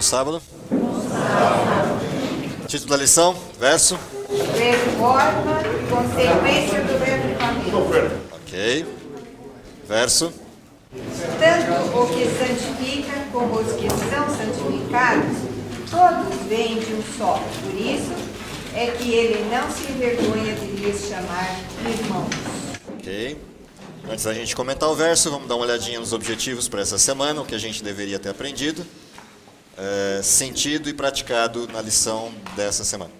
sábado. Título da lição, verso. Reforma e consequência do reavivamento. Ok. Verso. Tanto o que santifica como os que são santificados, todos vêm de um só. Por isso é que ele não se envergonha de lhes chamar irmãos. Ok. Antes da gente comentar o verso, vamos dar uma olhadinha nos objetivos para essa semana, o que a gente deveria ter aprendido, sentido e praticado na lição dessa semana.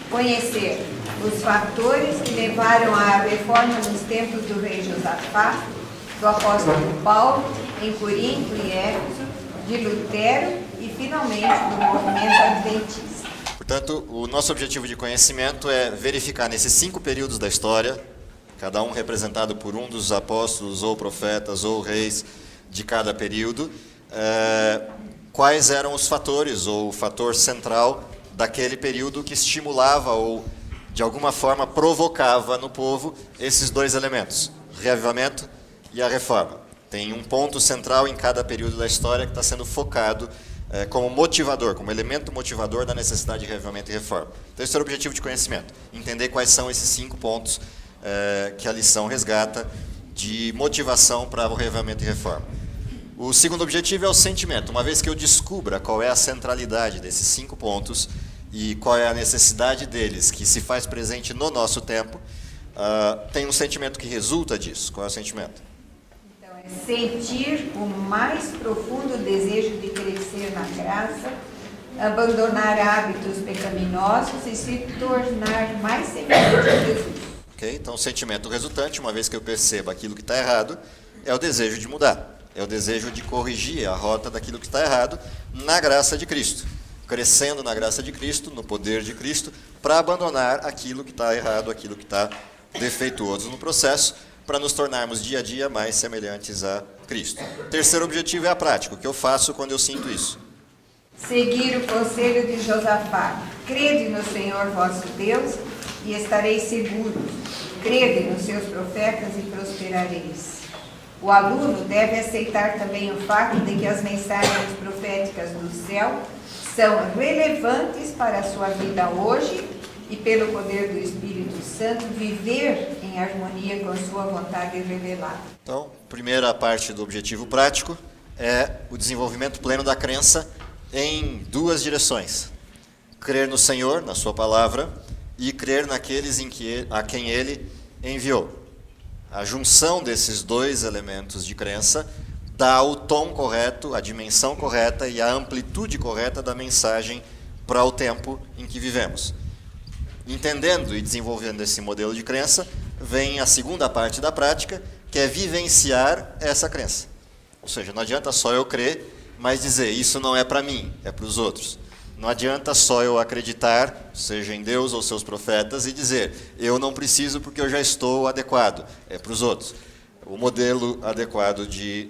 Conhecer os fatores que levaram à reforma nos tempos do rei Josafá, do apóstolo Paulo, em Corinto e Éfeso, de Lutero e, finalmente, do movimento adventista. Portanto, o nosso objetivo de conhecimento é verificar nesses 5 períodos da história, cada um representado por um dos apóstolos, ou profetas, ou reis de cada período, quais eram os fatores, ou o fator central daquele período que estimulava ou, de alguma forma, provocava no povo esses 2 elementos, o reavivamento e a reforma. Tem um ponto central em cada período da história que está sendo focado como motivador, como elemento motivador da necessidade de reavivamento e reforma. Então, esse é o objetivo de conhecimento, entender quais são esses 5 pontos que a lição resgata de motivação para o reavivamento e reforma. O segundo objetivo é o sentimento. Uma vez que eu descubra qual é a centralidade desses 5 pontos e qual é a necessidade deles que se faz presente no nosso tempo, tem um sentimento que resulta disso. Qual é o sentimento? Então, é sentir o mais profundo desejo de crescer na graça, abandonar hábitos pecaminosos e se tornar mais semelhante a Jesus. Okay? Então, o sentimento resultante, uma vez que eu perceba aquilo que está errado, é o desejo de mudar. É o desejo de corrigir a rota daquilo que está errado na graça de Cristo. Crescendo na graça de Cristo, no poder de Cristo, para abandonar aquilo que está errado, aquilo que está defeituoso no processo, para nos tornarmos dia a dia mais semelhantes a Cristo. O terceiro objetivo é a prática, o que eu faço quando eu sinto isso. Seguir o conselho de Josafá. Crede no Senhor vosso Deus e estareis seguros. Crede nos seus profetas e prosperareis. O aluno deve aceitar também o fato de que as mensagens proféticas do céu são relevantes para a sua vida hoje e, pelo poder do Espírito Santo, viver em harmonia com a sua vontade revelada. Então, primeira parte do objetivo prático é o desenvolvimento pleno da crença em 2 direções. Crer no Senhor, na sua palavra, e crer naqueles a quem Ele enviou. A junção desses 2 elementos de crença dá o tom correto, a dimensão correta e a amplitude correta da mensagem para o tempo em que vivemos. Entendendo e desenvolvendo esse modelo de crença, vem a segunda parte da prática, que é vivenciar essa crença. Ou seja, não adianta só eu crer, mas dizer, isso não é para mim, é para os outros. Não adianta só eu acreditar, seja em Deus ou seus profetas, e dizer, eu não preciso porque eu já estou adequado, é para os outros. O modelo adequado de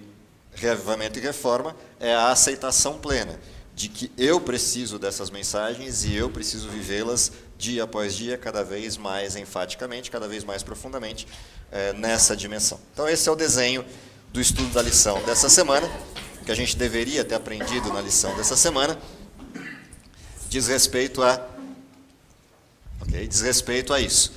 reavivamento e reforma é a aceitação plena de que eu preciso dessas mensagens e eu preciso vivê-las dia após dia, cada vez mais enfaticamente, cada vez mais profundamente nessa dimensão. Então esse é o desenho do estudo da lição dessa semana, que a gente deveria ter aprendido na lição dessa semana, diz respeito a isso.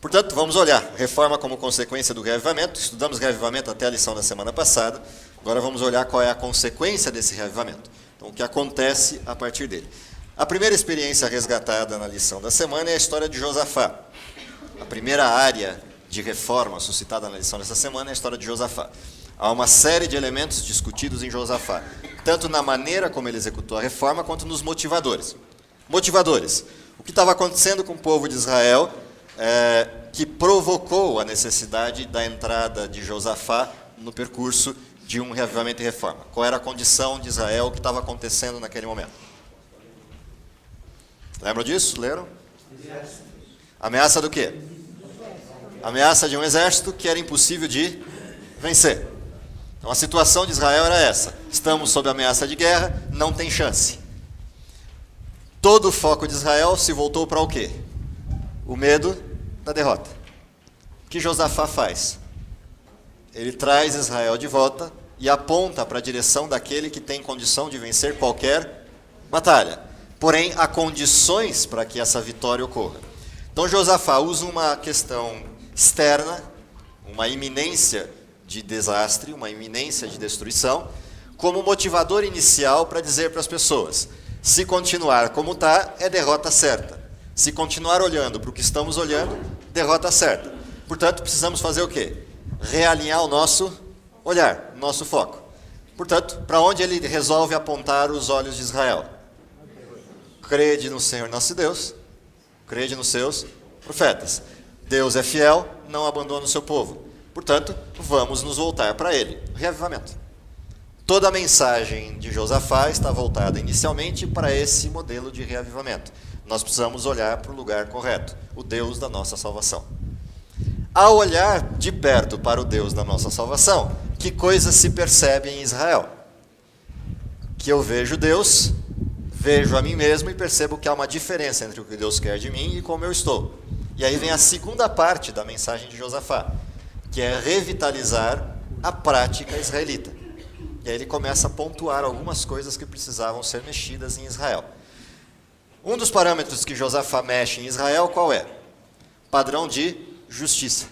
Portanto, vamos olhar reforma como consequência do reavivamento. Estudamos reavivamento até a lição da semana passada. Agora vamos olhar qual é a consequência desse reavivamento. Então, o que acontece a partir dele. A primeira experiência resgatada na lição da semana é a história de Josafá. A primeira área de reforma suscitada na lição dessa semana é a história de Josafá. Há uma série de elementos discutidos em Josafá, tanto na maneira como ele executou a reforma, quanto nos motivadores. Motivadores. O que estava acontecendo com o povo de Israel que provocou a necessidade da entrada de Josafá no percurso de um reavivamento e reforma? Qual era a condição de Israel, o que estava acontecendo naquele momento? Lembram disso? Leram? Ameaça do quê? Ameaça de um exército que era impossível de vencer. Então a situação de Israel era essa. Estamos sob ameaça de guerra, não tem chance. Todo o foco de Israel se voltou para o quê? O medo da derrota. O que Josafá faz? Ele traz Israel de volta e aponta para a direção daquele que tem condição de vencer qualquer batalha. Porém, há condições para que essa vitória ocorra. Então Josafá usa uma questão externa, uma iminência de desastre, uma iminência de destruição, como motivador inicial para dizer para as pessoas: se continuar como está, é derrota certa. Se continuar olhando para o que estamos olhando, derrota certa. Portanto, precisamos fazer o quê? Realinhar o nosso olhar, nosso foco. Portanto, para onde ele resolve apontar os olhos de Israel? Crede no Senhor nosso Deus, crede nos seus profetas. Deus é fiel, não abandona o seu povo. Portanto, vamos nos voltar para ele. Reavivamento. Toda a mensagem de Josafá está voltada inicialmente para esse modelo de reavivamento. Nós precisamos olhar para o lugar correto, o Deus da nossa salvação. Ao olhar de perto para o Deus da nossa salvação, que coisa se percebe em Israel? Que eu vejo Deus, vejo a mim mesmo e percebo que há uma diferença entre o que Deus quer de mim e como eu estou. E aí vem a segunda parte da mensagem de Josafá, que é revitalizar a prática israelita. E aí ele começa a pontuar algumas coisas que precisavam ser mexidas em Israel. Um dos parâmetros que Josafá mexe em Israel, qual é? Padrão de justiça.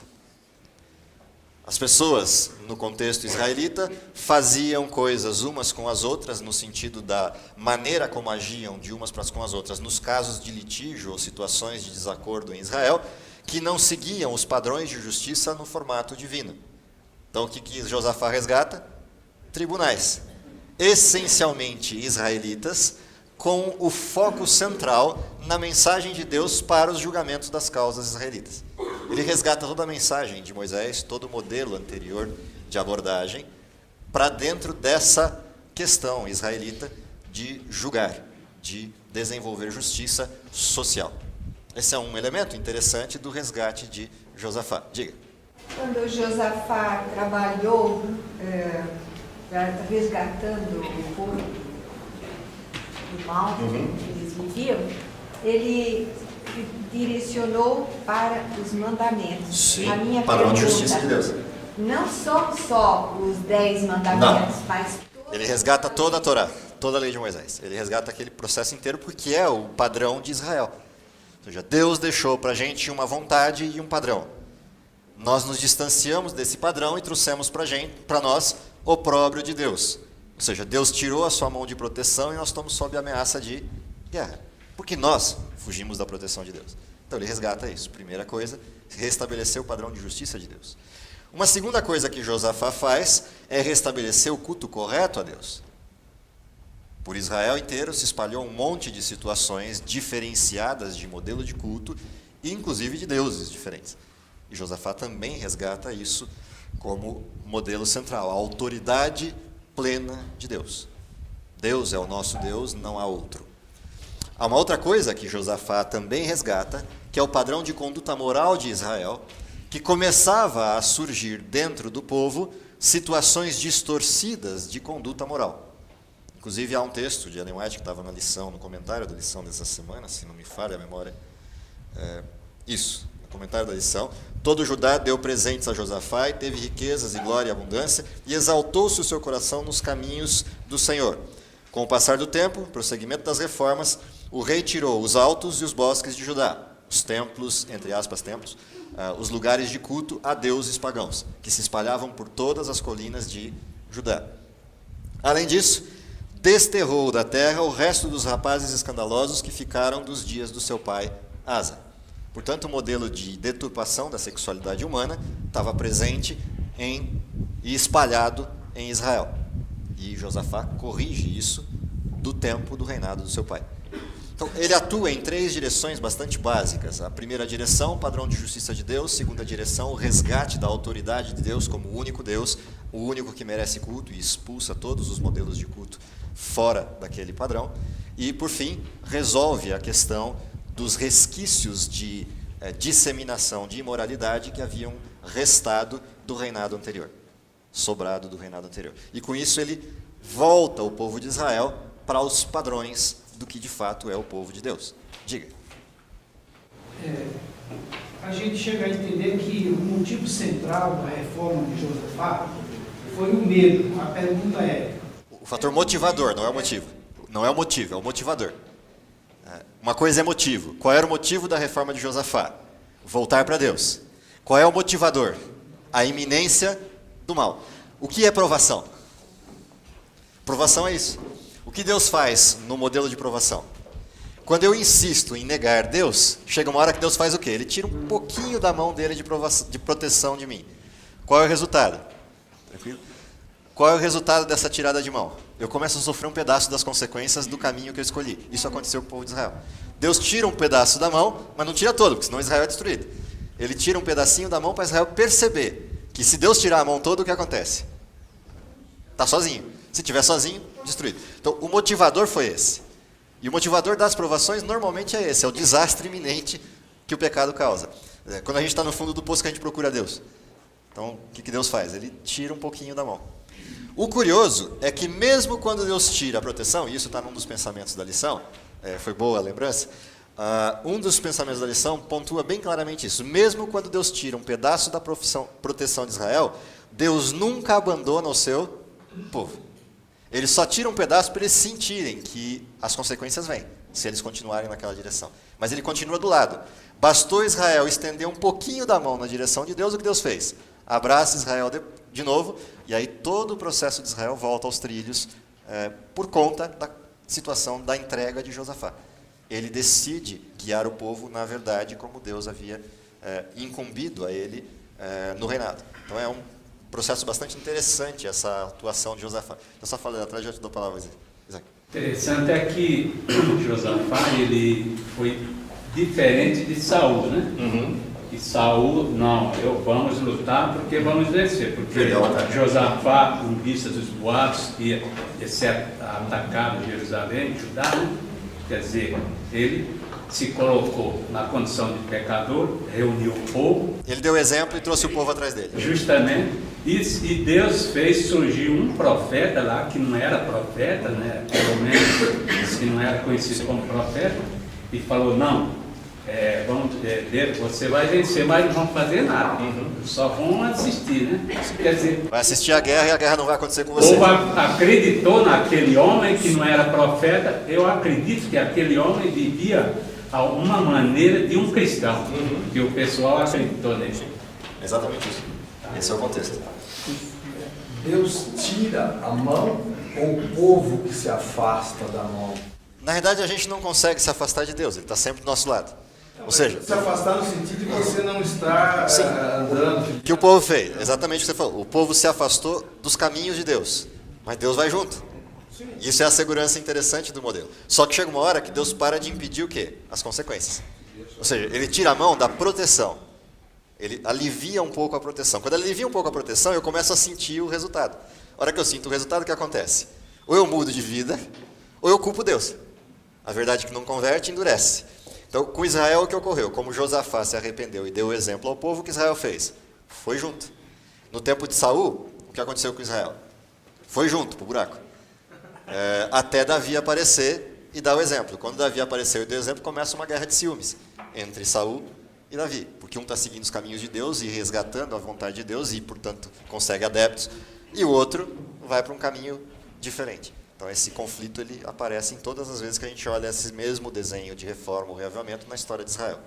As pessoas, no contexto israelita, faziam coisas umas com as outras, no sentido da maneira como agiam de umas para com as outras, nos casos de litígio ou situações de desacordo em Israel, que não seguiam os padrões de justiça no formato divino. Então, o que Josafá resgata? Tribunais, essencialmente israelitas, com o foco central na mensagem de Deus para os julgamentos das causas israelitas. Ele resgata toda a mensagem de Moisés, todo o modelo anterior de abordagem, para dentro dessa questão israelita de julgar, de desenvolver justiça social. Esse é um elemento interessante do resgate de Josafá. Diga. Quando Josafá trabalhou resgatando o povo do mal que eles viviam, ele direcionou para os mandamentos. Sim, a minha padrão de pergunta, justiça de Deus. Não são só os 10 mandamentos, mas... Ele resgata toda a Torá, toda a lei de Moisés. Ele resgata aquele processo inteiro porque é o padrão de Israel. Ou seja, Deus deixou para a gente uma vontade e um padrão. Nós nos distanciamos desse padrão e trouxemos para nós o opróbrio de Deus. Ou seja, Deus tirou a sua mão de proteção e nós estamos sob a ameaça de guerra. Porque nós fugimos da proteção de Deus. Então ele resgata isso. Primeira coisa, restabelecer o padrão de justiça de Deus. Uma segunda coisa que Josafá faz é restabelecer o culto correto a Deus. Por Israel inteiro se espalhou um monte de situações diferenciadas de modelo de culto, inclusive de deuses diferentes. E Josafá também resgata isso como modelo central, a autoridade plena de Deus. Deus é o nosso Deus, não há outro. Há uma outra coisa que Josafá também resgata, que é o padrão de conduta moral de Israel, que começava a surgir dentro do povo situações distorcidas de conduta moral. Inclusive há um texto de Ellen White que estava na lição, no comentário da lição dessa semana, se não me falha a memória, no comentário da lição: todo Judá deu presentes a Josafá e teve riquezas e glória e abundância, e exaltou-se o seu coração nos caminhos do Senhor. Com o passar do tempo, prosseguimento das reformas, o rei tirou os altos e os bosques de Judá, os templos, entre aspas, templos, os lugares de culto a deuses pagãos, que se espalhavam por todas as colinas de Judá. Além disso, desterrou da terra o resto dos rapazes escandalosos que ficaram dos dias do seu pai Asa. Portanto, o modelo de deturpação da sexualidade humana estava presente e espalhado em Israel. E Josafá corrige isso do tempo do reinado do seu pai. Então, ele atua em 3 direções bastante básicas. A primeira direção, o padrão de justiça de Deus. Segunda direção, o resgate da autoridade de Deus como o único Deus, o único que merece culto e expulsa todos os modelos de culto fora daquele padrão. E, por fim, resolve a questão dos resquícios de disseminação de imoralidade que haviam restado do reinado anterior, sobrado do reinado anterior. E com isso ele volta o povo de Israel para os padrões do que de fato é o povo de Deus. Diga. A gente chega a entender que o motivo central da reforma de Josafá foi o medo. A pergunta é... O fator motivador, não é o motivo. Não é o motivo, é o motivador. Uma coisa é motivo. Qual era o motivo da reforma de Josafá? Voltar para Deus. Qual é o motivador? A iminência do mal. O que é provação? Provação é isso. O que Deus faz no modelo de provação? Quando eu insisto em negar Deus, chega uma hora que Deus faz o quê? Ele tira um pouquinho da mão dele de proteção de mim. Qual é o resultado? Tranquilo? Qual é o resultado dessa tirada de mão? Eu começo a sofrer um pedaço das consequências do caminho que eu escolhi. Isso aconteceu com o povo de Israel. Deus tira um pedaço da mão, mas não tira todo, porque senão Israel é destruído. Ele tira um pedacinho da mão para Israel perceber que se Deus tirar a mão toda, o que acontece? Está sozinho. Se estiver sozinho, destruído. Então, o motivador foi esse. E o motivador das provações normalmente é esse, é o desastre iminente que o pecado causa. Quando a gente está no fundo do poço que a gente procura Deus. Então, o que Deus faz? Ele tira um pouquinho da mão. O curioso é que mesmo quando Deus tira a proteção, e isso está num dos pensamentos da lição, foi boa a lembrança, um dos pensamentos da lição pontua bem claramente isso. Mesmo quando Deus tira um pedaço da proteção de Israel, Deus nunca abandona o seu povo. Ele só tira um pedaço para eles sentirem que as consequências vêm, se eles continuarem naquela direção. Mas ele continua do lado. Bastou Israel estender um pouquinho da mão na direção de Deus, o que Deus fez? Abraça Israel de novo, e aí todo o processo de Israel volta aos trilhos por conta da situação da entrega de Josafá. Ele decide guiar o povo na verdade como Deus havia incumbido a ele no reinado. Então é um processo bastante interessante essa atuação de Josafá. Eu só falei atrás, já te dou a palavra, Isaac. Interessante é que Josafá, ele foi diferente de Saul, né? Uhum. E Saul, não, vamos lutar porque vamos vencer. Porque Josafá, em vista dos boatos, ia ser atacado Jerusalém, Judá, né? Quer dizer, ele se colocou na condição de pecador, reuniu o povo. Ele deu exemplo e trouxe o povo atrás dele. Justamente. E Deus fez surgir um profeta lá, que não era profeta, né? Pelo menos que não era conhecido como profeta, e falou, não, você vai vencer, mas não vão fazer nada. Só vão assistir, né? Quer dizer, vai assistir a guerra e a guerra não vai acontecer com você. Ou acreditou naquele homem que não era profeta. Eu acredito que aquele homem vivia uma maneira de um cristão, que o pessoal acreditou nele. Exatamente isso. Esse é o contexto. Deus tira a mão ou o povo que se afasta da mão? Na verdade, a gente não consegue se afastar de Deus, Ele está sempre do nosso lado. Ou seja, se afastar no sentido de você não estar andando. O que o povo fez? Exatamente o que você falou. O povo se afastou dos caminhos de Deus, mas Deus vai junto. Isso é a segurança interessante do modelo. Só que chega uma hora que Deus para de impedir o quê? As consequências. Ou seja, Ele tira a mão da proteção. Ele alivia um pouco a proteção. Quando ele alivia um pouco a proteção, eu começo a sentir o resultado. A hora que eu sinto o resultado, o que acontece? Ou eu mudo de vida, ou eu culpo Deus. A verdade que não converte, endurece. Então, com Israel, o que ocorreu? Como Josafá se arrependeu e deu o exemplo ao povo, o que Israel fez? Foi junto. No tempo de Saul, o que aconteceu com Israel? Foi junto, para o buraco. Até Davi aparecer e dar o exemplo. Quando Davi apareceu e deu o exemplo, começa uma guerra de ciúmes entre Saul e Davi. Porque um está seguindo os caminhos de Deus e resgatando a vontade de Deus e, portanto, consegue adeptos. E o outro vai para um caminho diferente. Então, esse conflito ele aparece em todas as vezes que a gente olha esse mesmo desenho de reforma ou reavivamento na história de Israel.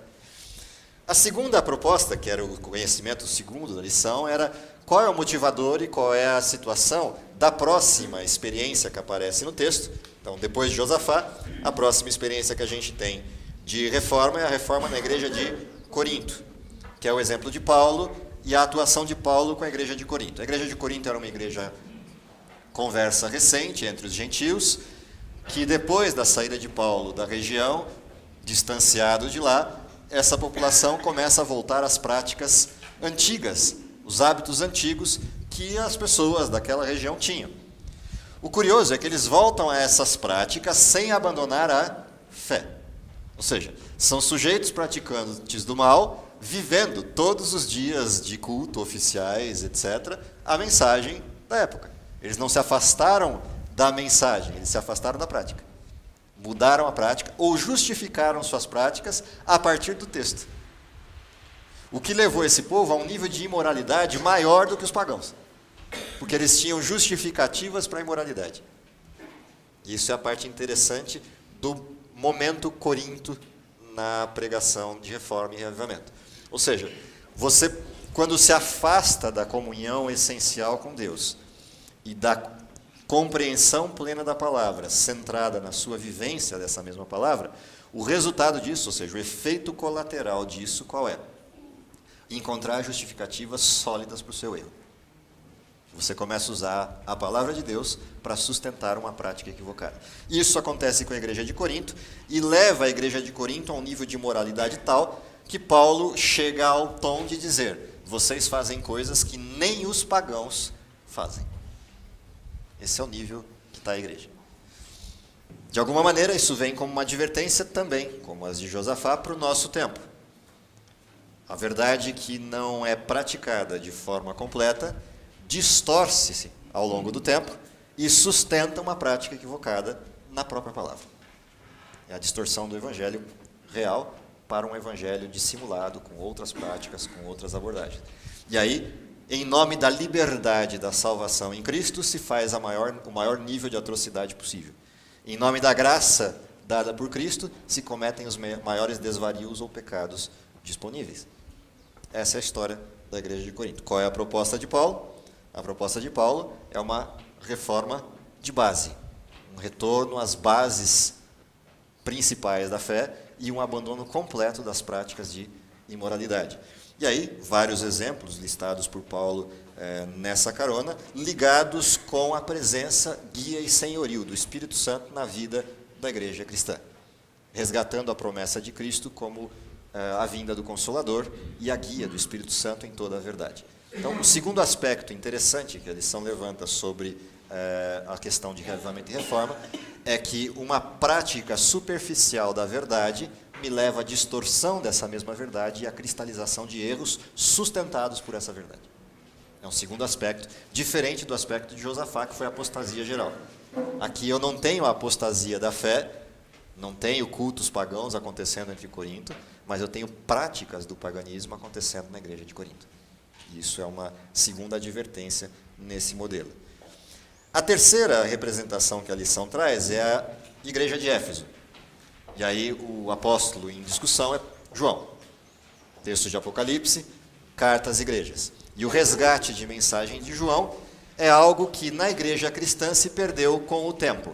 A segunda proposta, que era o conhecimento segundo da lição, era qual é o motivador e qual é a situação da próxima experiência que aparece no texto. Então, depois de Josafá, a próxima experiência que a gente tem de reforma é a reforma na igreja de Corinto, que é o exemplo de Paulo e a atuação de Paulo com a igreja de Corinto. A igreja de Corinto era uma igreja conversa recente entre os gentios, que depois da saída de Paulo da região, distanciado de lá, essa população começa a voltar às práticas antigas, os hábitos antigos que as pessoas daquela região tinham. O curioso é que eles voltam a essas práticas sem abandonar a fé. Ou seja, são sujeitos praticantes do mal, vivendo todos os dias de culto, oficiais, etc., a mensagem da época. Eles não se afastaram da mensagem, eles se afastaram da prática. Mudaram a prática ou justificaram suas práticas a partir do texto. O que levou esse povo a um nível de imoralidade maior do que os pagãos. Porque eles tinham justificativas para a imoralidade. Isso é a parte interessante do momento Corinto na pregação de reforma e reavivamento. Ou seja, você, quando se afasta da comunhão essencial com Deus e da compreensão plena da palavra, centrada na sua vivência dessa mesma palavra, o resultado disso, ou seja, o efeito colateral disso, qual é? Encontrar justificativas sólidas para o seu erro. Você começa a usar a palavra de Deus para sustentar uma prática equivocada. Isso acontece com a igreja de Corinto e leva a igreja de Corinto a um nível de moralidade tal que Paulo chega ao tom de dizer: vocês fazem coisas que nem os pagãos fazem. Esse é o nível que está a igreja. De alguma maneira, isso vem como uma advertência também, como as de Josafá, para o nosso tempo. A verdade que não é praticada de forma completa distorce-se ao longo do tempo e sustenta uma prática equivocada na própria palavra. É a distorção do evangelho real para um evangelho dissimulado, com outras práticas, com outras abordagens. E aí, em nome da liberdade da salvação em Cristo, se faz o maior nível de atrocidade possível. Em nome da graça dada por Cristo, se cometem os maiores desvarios ou pecados disponíveis. Essa é a história da igreja de Corinto. Qual é a proposta de Paulo? A proposta de Paulo é uma reforma de base, um retorno às bases principais da fé e um abandono completo das práticas de imoralidade. E aí, vários exemplos listados por Paulo nessa carona, ligados com a presença, guia e senhorio do Espírito Santo na vida da igreja cristã, resgatando a promessa de Cristo como a vinda do Consolador e a guia do Espírito Santo em toda a verdade. Então, o segundo aspecto interessante que a lição levanta sobre a questão de reavivamento e reforma é que uma prática superficial da verdade me leva à distorção dessa mesma verdade e à cristalização de erros sustentados por essa verdade. É um segundo aspecto, diferente do aspecto de Josafá, que foi a apostasia geral. Aqui eu não tenho a apostasia da fé, não tenho cultos pagãos acontecendo entre Corinto, mas eu tenho práticas do paganismo acontecendo na igreja de Corinto. Isso é uma segunda advertência nesse modelo. A terceira representação que a lição traz é a igreja de Éfeso. E aí o apóstolo em discussão é João. Texto de Apocalipse, carta às igrejas. E o resgate de mensagem de João é algo que na igreja cristã se perdeu com o tempo.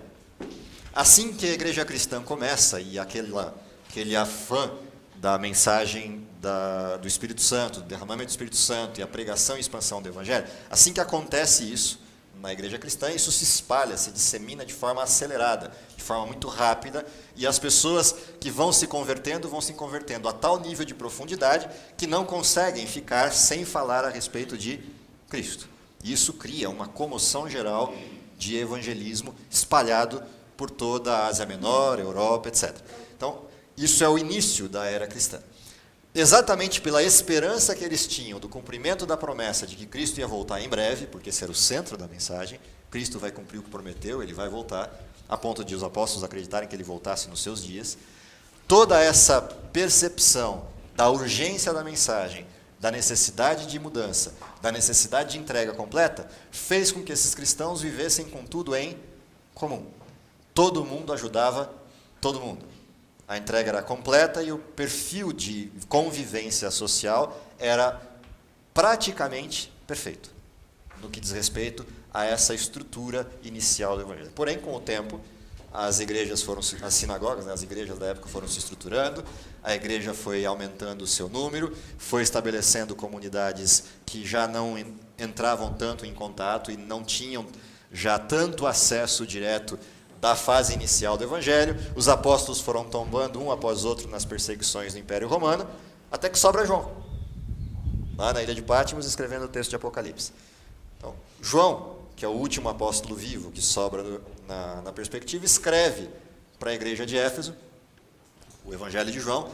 Assim que a igreja cristã começa, e aquele afã da mensagem do Espírito Santo, do derramamento do Espírito Santo e a pregação e expansão do Evangelho, assim que acontece isso na igreja cristã, isso se espalha, se dissemina de forma acelerada, de forma muito rápida, e as pessoas que vão se convertendo a tal nível de profundidade que não conseguem ficar sem falar a respeito de Cristo. Isso cria uma comoção geral de evangelismo espalhado por toda a Ásia Menor, Europa, etc. Então, isso é o início da era cristã. Exatamente pela esperança que eles tinham do cumprimento da promessa de que Cristo ia voltar em breve, porque esse era o centro da mensagem, Cristo vai cumprir o que prometeu, ele vai voltar, a ponto de os apóstolos acreditarem que ele voltasse nos seus dias. Toda essa percepção da urgência da mensagem, da necessidade de mudança, da necessidade de entrega completa, fez com que esses cristãos vivessem com tudo em comum. Todo mundo ajudava todo mundo. A entrega era completa e o perfil de convivência social era praticamente perfeito, no que diz respeito a essa estrutura inicial do Evangelho. Porém, com o tempo, as sinagogas, as igrejas da época foram se estruturando, a igreja foi aumentando o seu número, foi estabelecendo comunidades que já não entravam tanto em contato e não tinham já tanto acesso direto da fase inicial do Evangelho. Os apóstolos foram tombando um após outro nas perseguições do Império Romano, até que sobra João, lá na ilha de Patmos, escrevendo o texto de Apocalipse. Então, João, que é o último apóstolo vivo que sobra na perspectiva, escreve para a igreja de Éfeso o Evangelho de João,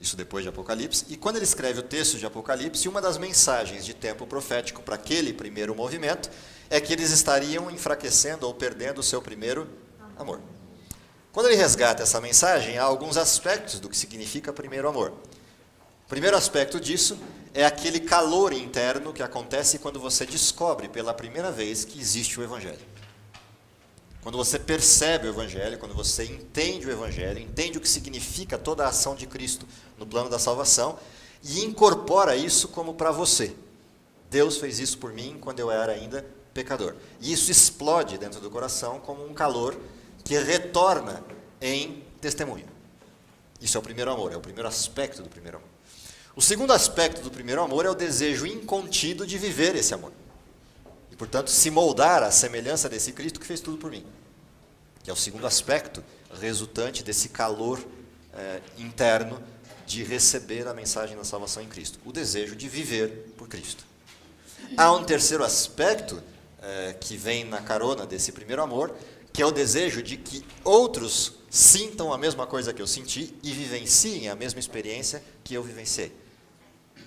isso depois de Apocalipse, e quando ele escreve o texto de Apocalipse, uma das mensagens de tempo profético para aquele primeiro movimento é que eles estariam enfraquecendo ou perdendo o seu primeiro amor. Quando ele resgata essa mensagem, há alguns aspectos do que significa primeiro amor. O primeiro aspecto disso é aquele calor interno que acontece quando você descobre pela primeira vez que existe o Evangelho. Quando você percebe o Evangelho, quando você entende o Evangelho, entende o que significa toda a ação de Cristo no plano da salvação e incorpora isso como para você. Deus fez isso por mim quando eu era ainda pecador. E isso explode dentro do coração como um calor que retorna em testemunho. Isso é o primeiro amor, é o primeiro aspecto do primeiro amor. O segundo aspecto do primeiro amor é o desejo incontido de viver esse amor. E, portanto, se moldar à semelhança desse Cristo que fez tudo por mim. Que é o segundo aspecto resultante desse calor interno de receber a mensagem da salvação em Cristo. O desejo de viver por Cristo. Há um terceiro aspecto que vem na carona desse primeiro amor, que é o desejo de que outros sintam a mesma coisa que eu senti e vivenciem a mesma experiência que eu vivenciei.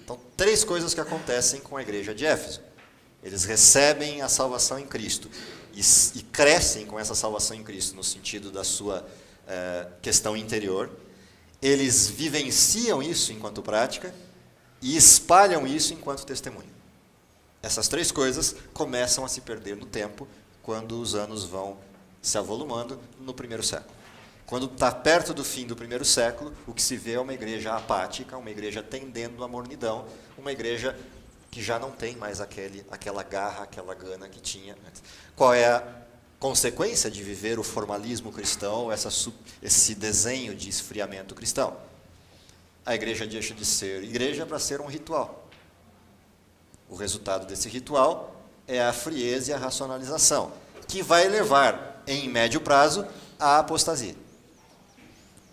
Então, 3 coisas que acontecem com a igreja de Éfeso. Eles recebem a salvação em Cristo e crescem com essa salvação em Cristo no sentido da sua questão interior. Eles vivenciam isso enquanto prática e espalham isso enquanto testemunho. Essas 3 coisas começam a se perder no tempo quando os anos vão se avolumando no primeiro século. Quando está perto do fim do primeiro século, o que se vê é uma igreja apática, uma igreja tendendo à mornidão, uma igreja que já não tem mais aquela garra, aquela gana que tinha antes. Qual é a consequência de viver o formalismo cristão, esse desenho de esfriamento cristão? A igreja deixa de ser igreja para ser um ritual. O resultado desse ritual é a frieza e a racionalização, que vai levar, em médio prazo, à apostasia.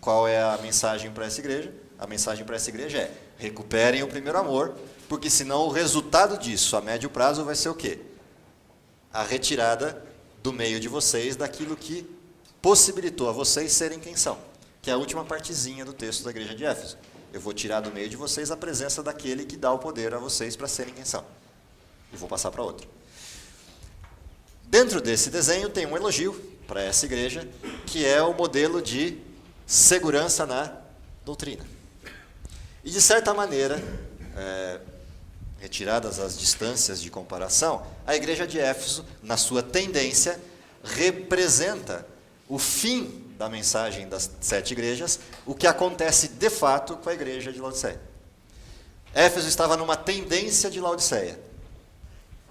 Qual é a mensagem para essa igreja? A mensagem para essa igreja é: recuperem o primeiro amor, porque senão o resultado disso, a médio prazo, vai ser o quê? A retirada do meio de vocês daquilo que possibilitou a vocês serem quem são, que é a última partezinha do texto da igreja de Éfeso. Eu vou tirar do meio de vocês a presença daquele que dá o poder a vocês para serem quem são. E vou passar para outro. Dentro desse desenho tem um elogio para essa igreja, que é o modelo de segurança na doutrina. E, de certa maneira, retiradas as distâncias de comparação, a igreja de Éfeso, na sua tendência, representa o fim da mensagem das 7 igrejas, o que acontece de fato com a igreja de Laodiceia. Éfeso estava numa tendência de Laodiceia.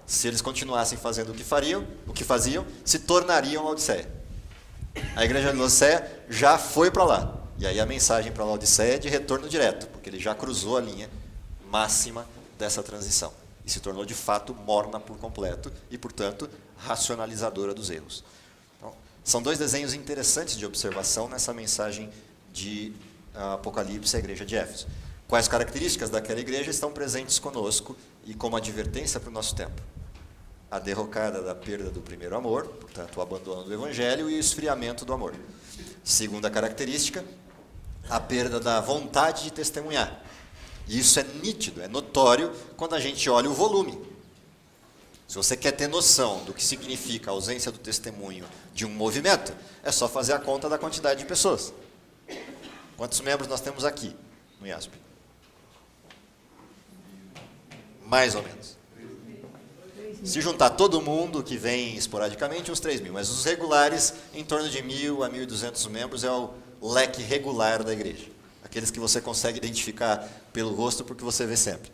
Se eles continuassem fazendo o que faziam, se tornariam Laodiceia. A igreja de Laodiceia já foi para lá. E aí a mensagem para Laodiceia é de retorno direto, porque ele já cruzou a linha máxima dessa transição. E se tornou de fato morna por completo e, portanto, racionalizadora dos erros. Então, são 2 desenhos interessantes de observação nessa mensagem de Apocalipse à igreja de Éfeso. Quais características daquela igreja estão presentes conosco e como advertência para o nosso tempo? A derrocada da perda do primeiro amor, portanto, o abandono do evangelho e o esfriamento do amor. Segunda característica, a perda da vontade de testemunhar. E isso é nítido, é notório quando a gente olha o volume. Se você quer ter noção do que significa a ausência do testemunho de um movimento, é só fazer a conta da quantidade de pessoas. Quantos membros nós temos aqui no IASP? Mais ou menos. Se juntar todo mundo que vem esporadicamente, uns 3.000. Mas os regulares, em torno de 1.000 a 1.200 membros, é o leque regular da igreja. Aqueles que você consegue identificar pelo rosto, porque você vê sempre.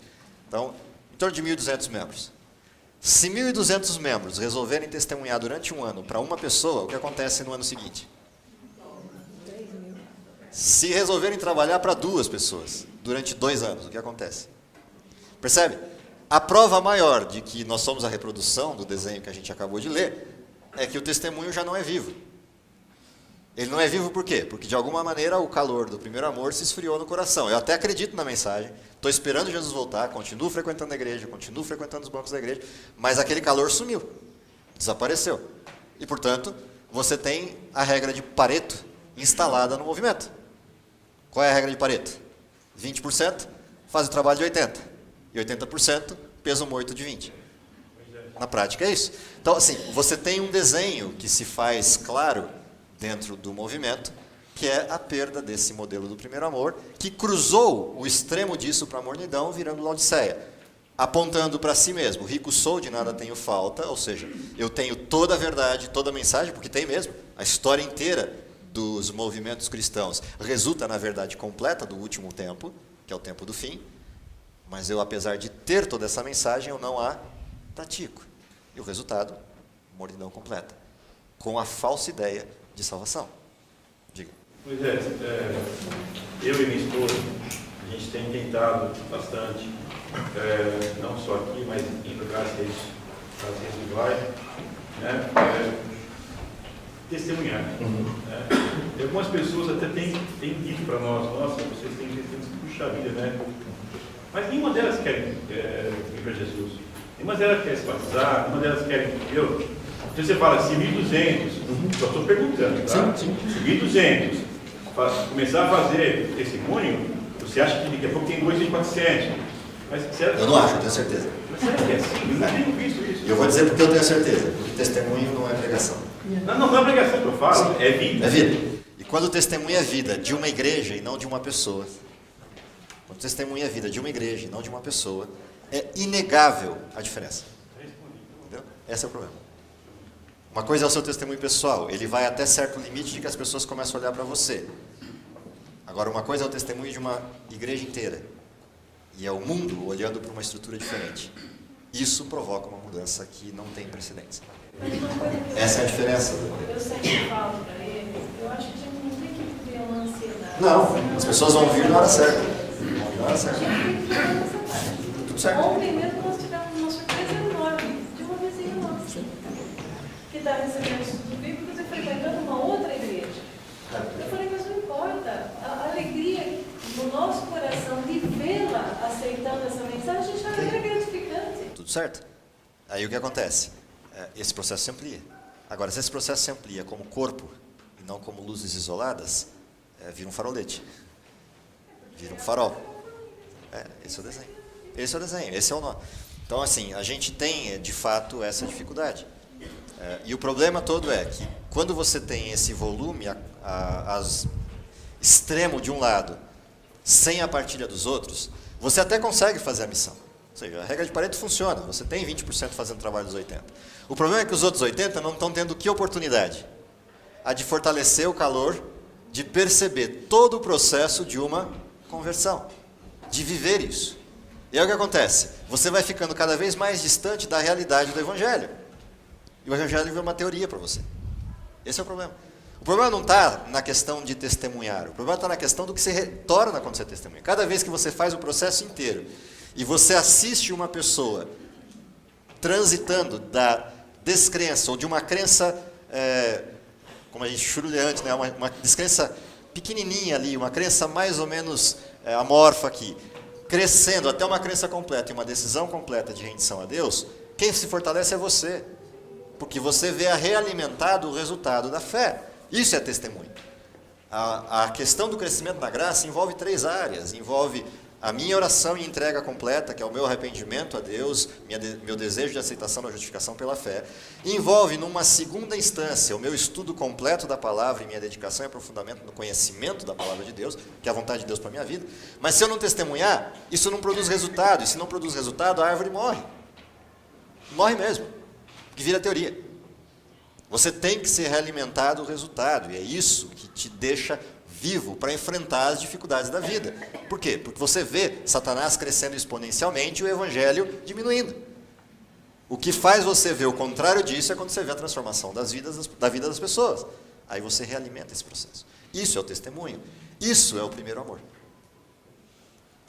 Então, em torno de 1.200 membros. Se 1.200 membros resolverem testemunhar durante um ano para uma pessoa, o que acontece no ano seguinte? Se resolverem trabalhar para 2 pessoas durante 2 anos, o que acontece? Percebe? A prova maior de que nós somos a reprodução do desenho que a gente acabou de ler é que o testemunho já não é vivo. Ele não é vivo por quê? Porque de alguma maneira o calor do primeiro amor se esfriou no coração. Eu até acredito na mensagem, estou esperando Jesus voltar, continuo frequentando a igreja, continuo frequentando os bancos da igreja, mas aquele calor sumiu, desapareceu. E, portanto, você tem a regra de Pareto instalada no movimento. Qual é a regra de Pareto? 20% faz o trabalho de 80%. E 80% peso morto de 20%. Na prática é isso. Então, assim, você tem um desenho que se faz claro dentro do movimento, que é a perda desse modelo do primeiro amor, que cruzou o extremo disso para a mornidão, virando Laodiceia, apontando para si mesmo: rico sou, de nada tenho falta, ou seja, eu tenho toda a verdade, toda a mensagem, porque tem mesmo. A história inteira dos movimentos cristãos resulta na verdade completa do último tempo, que é o tempo do fim, mas eu, apesar de ter toda essa mensagem, eu não a pratico. E o resultado, mornidão completa, com a falsa ideia de salvação. Diga. Pois é, eu e minha esposa, a gente tem tentado bastante, não só aqui, mas indo para as redes do Vai, né, testemunhar. E algumas pessoas até têm dito para nós: nossa, vocês têm puxa vida, né? Mas nenhuma delas quer ir para Jesus. Nenhuma delas quer se batizar, nenhuma delas quer, entendeu? Então você fala, se 1.200, só estou perguntando, tá? Se 1.200 começar a fazer testemunho, você acha que daqui a pouco tem 2.400? Mas Eu não acho, eu tenho certeza. Mas será que é assim? Eu não tenho visto isso. Eu vou dizer porque eu tenho certeza, porque testemunho não é pregação. Não é pregação que eu falo, é vida. É vida. E quando o testemunho é vida de uma igreja e não de uma pessoa, quando o testemunho é vida de uma igreja e não de uma pessoa, é inegável a diferença. Entendeu? Esse é o problema. Uma coisa é o seu testemunho pessoal, ele vai até certo limite de que as pessoas começam a olhar para você. Agora, uma coisa é o testemunho de uma igreja inteira, e é o mundo olhando para uma estrutura diferente. Isso provoca uma mudança que não tem precedentes. Essa é a diferença. Eu sempre falo para ele, eu acho que não tem que criar uma ansiedade. Não, as pessoas vão vir na hora certa. Vão vir na hora certa. Tudo certo. Ontem mesmo nós tivemos uma surpresa enorme de uma vizinha nossa, que está recebendo estudo bíblico e frequentando uma outra igreja. Eu falei, mas não importa, a alegria no nosso coração de vê-la aceitando essa mensagem já é gratificante. Tudo certo. Aí o que acontece? Esse processo se amplia. Agora, se esse processo se amplia como corpo e não como luzes isoladas, vira um farolete. Vira um farol. Esse é o desenho. Esse é o desenho, esse é o nó. Então, assim, a gente tem, de fato, essa dificuldade. E o problema todo é que, quando você tem esse volume extremo de um lado, sem a partilha dos outros, você até consegue fazer a missão. Ou seja, a regra de Pareto funciona, você tem 20% fazendo o trabalho dos 80%. O problema é que os outros 80% não estão tendo que oportunidade? A de fortalecer o calor, de perceber todo o processo de uma conversão, de viver isso. E aí o que acontece? Você vai ficando cada vez mais distante da realidade do Evangelho. E o Evangelho vira uma teoria para você. Esse é o problema. O problema não está na questão de testemunhar, o problema está na questão do que se retorna quando você testemunha. Cada vez que você faz o processo inteiro e você assiste uma pessoa transitando da descrença ou de uma crença, como a gente churulhante, né? uma descrença pequenininha ali, uma crença mais ou menos amorfa aqui, crescendo até uma crença completa e uma decisão completa de rendição a Deus, quem se fortalece é você, porque você vê realimentado o resultado da fé. Isso é testemunho. A questão do crescimento na graça envolve 3 áreas. Envolve a minha oração e entrega completa, que é o meu arrependimento a Deus, meu desejo de aceitação da justificação pela fé. Envolve, numa segunda instância, o meu estudo completo da palavra e minha dedicação e aprofundamento no conhecimento da palavra de Deus, que é a vontade de Deus para a minha vida. Mas se eu não testemunhar, isso não produz resultado. E se não produz resultado, a árvore morre. Morre mesmo. Que vira teoria. Você tem que ser realimentado o resultado, e é isso que te deixa vivo para enfrentar as dificuldades da vida. Por quê? Porque você vê Satanás crescendo exponencialmente e o Evangelho diminuindo. O que faz você ver o contrário disso é quando você vê a transformação da vida das pessoas. Aí você realimenta esse processo. Isso é o testemunho. Isso é o primeiro amor.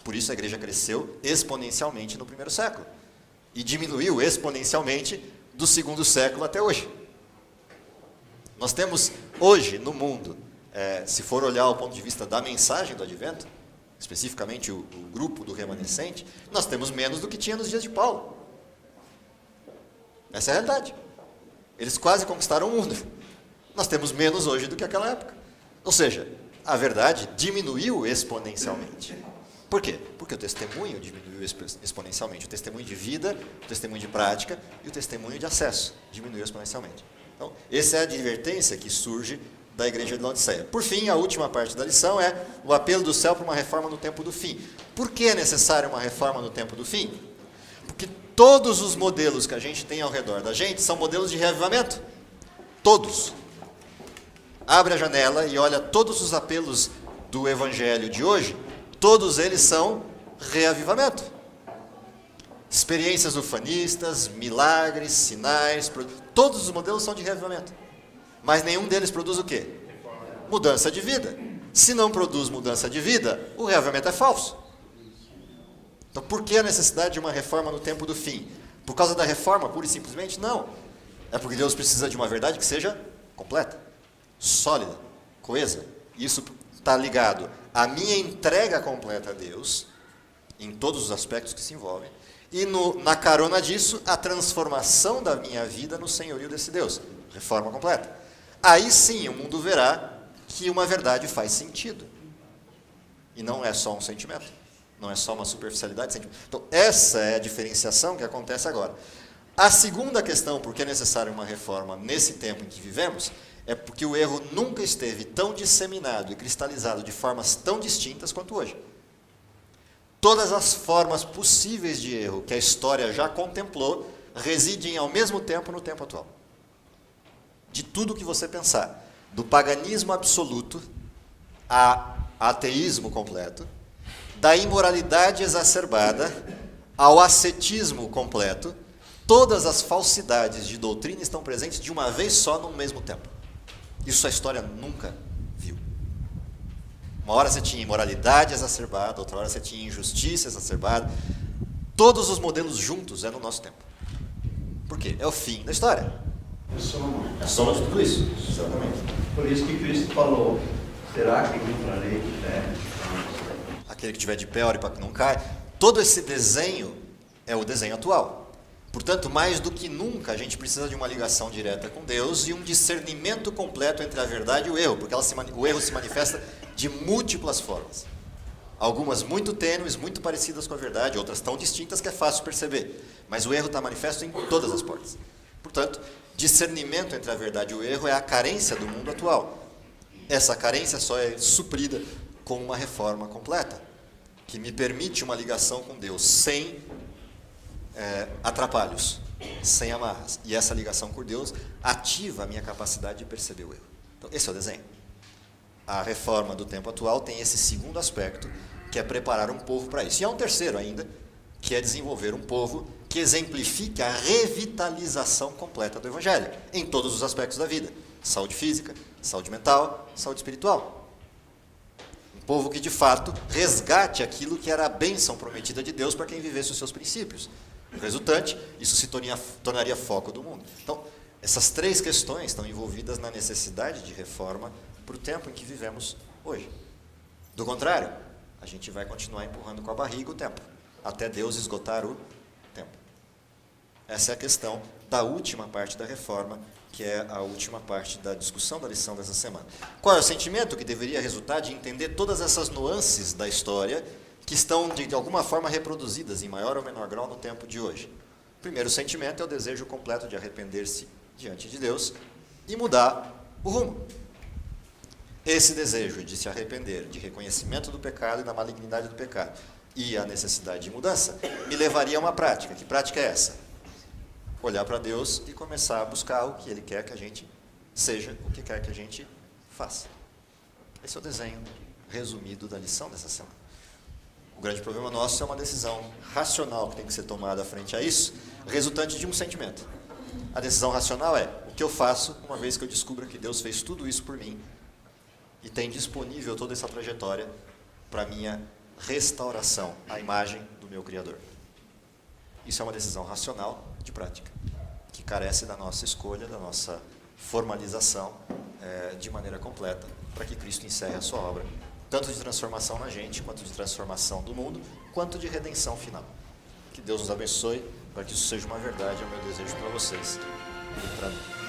Por isso a igreja cresceu exponencialmente no primeiro século. E diminuiu exponencialmente do segundo século até hoje. Nós temos hoje no mundo, se for olhar o ponto de vista da mensagem do Advento, especificamente o grupo do remanescente, nós temos menos do que tinha nos dias de Paulo. Essa é a realidade. Eles quase conquistaram o mundo. Nós temos menos hoje do que naquela época. Ou seja, a verdade diminuiu exponencialmente. Por quê? Porque o testemunho diminuiu exponencialmente. O testemunho de vida, o testemunho de prática e o testemunho de acesso diminuiu exponencialmente. Então, essa é a advertência que surge da igreja de Laodiceia. Por fim, a última parte da lição é o apelo do céu para uma reforma no tempo do fim. Por que é necessária uma reforma no tempo do fim? Porque todos os modelos que a gente tem ao redor da gente são modelos de reavivamento. Todos. Abre a janela e olha todos os apelos do evangelho de hoje, todos eles são reavivamento. Experiências ufanistas, milagres, sinais, todos os modelos são de reavivamento. Mas nenhum deles produz o quê? Mudança de vida. Se não produz mudança de vida, o reavivamento é falso. Então, por que a necessidade de uma reforma no tempo do fim? Por causa da reforma, pura e simplesmente? Não. É porque Deus precisa de uma verdade que seja completa, sólida, coesa. Isso está ligado à minha entrega completa a Deus, em todos os aspectos que se envolvem, e na carona disso, a transformação da minha vida no senhorio desse Deus. Reforma completa. Aí sim o mundo verá que uma verdade faz sentido. E não é só um sentimento. Não é só uma superficialidade de sentimento. Então, essa é a diferenciação que acontece agora. A segunda questão, por que é necessária uma reforma nesse tempo em que vivemos, é porque o erro nunca esteve tão disseminado e cristalizado de formas tão distintas quanto hoje. Todas as formas possíveis de erro que a história já contemplou residem ao mesmo tempo no tempo atual. De tudo que você pensar, do paganismo absoluto a ateísmo completo, da imoralidade exacerbada ao ascetismo completo, todas as falsidades de doutrina estão presentes de uma vez só, no mesmo tempo. Isso a história nunca viu. Uma hora você tinha imoralidade exacerbada, outra hora você tinha injustiça exacerbada. Todos os modelos juntos é no nosso tempo. Por quê? É o fim da história. É a soma de tudo isso. Exatamente. Por isso que Cristo falou, será que encontrarei de pé? Aquele que estiver de pé, ore para que não caia. Todo esse desenho é o desenho atual. Portanto, mais do que nunca, a gente precisa de uma ligação direta com Deus e um discernimento completo entre a verdade e o erro, porque o erro se manifesta de múltiplas formas. Algumas muito tênues, muito parecidas com a verdade, outras tão distintas que é fácil perceber. Mas o erro está manifesto em todas as portas. Portanto, discernimento entre a verdade e o erro é a carência do mundo atual. Essa carência só é suprida com uma reforma completa, que me permite uma ligação com Deus sem atrapalhos, sem amarras. E essa ligação com Deus ativa a minha capacidade de perceber o erro. Então, esse é o desenho. A reforma do tempo atual tem esse segundo aspecto, que é preparar um povo para isso. E há um terceiro ainda, que é desenvolver um povo que exemplifique a revitalização completa do Evangelho, em todos os aspectos da vida. Saúde física, saúde mental, saúde espiritual. Um povo que, de fato, resgate aquilo que era a bênção prometida de Deus para quem vivesse os seus princípios. Resultante, isso se tornaria foco do mundo. Então, essas três questões estão envolvidas na necessidade de reforma para o tempo em que vivemos hoje. Do contrário, a gente vai continuar empurrando com a barriga o tempo, até Deus esgotar o tempo. Essa é a questão da última parte da reforma, que é a última parte da discussão da lição dessa semana. Qual é o sentimento que deveria resultar de entender todas essas nuances da história que estão, de alguma forma, reproduzidas em maior ou menor grau no tempo de hoje? O primeiro sentimento é o desejo completo de arrepender-se diante de Deus e mudar o rumo. Esse desejo de se arrepender, de reconhecimento do pecado e da malignidade do pecado, e a necessidade de mudança, me levaria a uma prática. Que prática é essa? Olhar para Deus e começar a buscar o que Ele quer que a gente seja, o que quer que a gente faça. Esse é o desenho resumido da lição dessa semana. O grande problema nosso é uma decisão racional que tem que ser tomada frente a isso, resultante de um sentimento. A decisão racional é o que eu faço uma vez que eu descubro que Deus fez tudo isso por mim e tem disponível toda essa trajetória para minha restauração à imagem do meu Criador. Isso é uma decisão racional de prática, que carece da nossa escolha, da nossa formalização de maneira completa, para que Cristo encerre a sua obra, tanto de transformação na gente, quanto de transformação do mundo, quanto de redenção final. Que Deus nos abençoe, para que isso seja uma verdade, é o meu desejo para vocês e para mim.